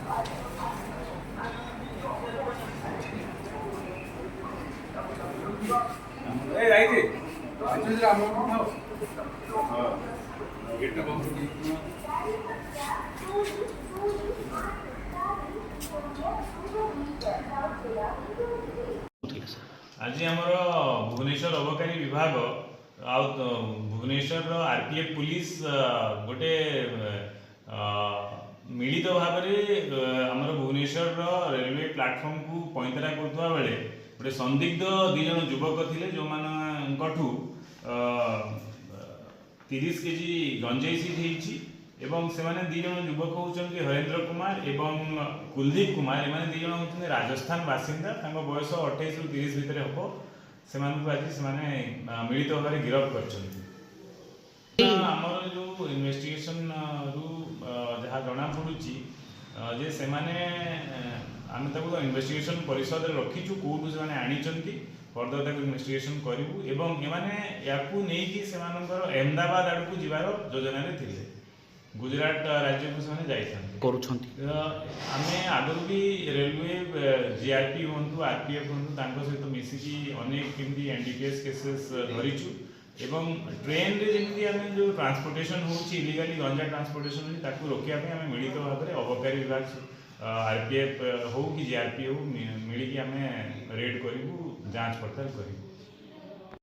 ए right अच्छे से हम लोग खाओ हां गेट बंद कर दी आज आमर भुवनेश्वर अबकारी विभाग भुवनेश्वर आरपीएफ पुलिस गोटे मिलित भाव में आमर भुवनेश्वर रेलवे प्लाटफर्म को पैंतरा करता बेले गोटे संदिग्ध दी जन युवक थे जो मानू 30 केजी गंजेई सीज एवं से दी जन युवक होती हरेन्द्र कुमार एवं कुलदीप कुमार एम दी जन होती राजस्थान बासिंदा बयस 28 ରୁ 30 भितर हम से आज से मिलित भाव में गिरफ्त कर जो इन्वेस्टिगेशन रु जहाँ जना पड़ुची जे से आम इन्वेस्टिगेशन परिषद रखीचु कौटू से आनी फर्दर तक इन्वेस्टिगेशन करूँ एवं एमाने याकू नहीं से अहमदाबाद आड़ को जीवार योजना थे गुजरात राज्य को से आमे आगु भी रेलवे जीआरपी हूँ आरपीएफ हूँ सहित मिसिकी अनेक केमती एनडीपीएस केसेस धरीचु एवं ट्रेन रे जमी आम जो ट्रांसपोर्टेशन होची इलीगली गंजा ट्रांसपोर्टेशन होची ताकू रोकिया पे आम मिलित भाव में अबकारी विभाग आरपीएफ हो कि जीआरपी हो मिलिकी आम रेड करूँ जांच पड़ताल करूँ।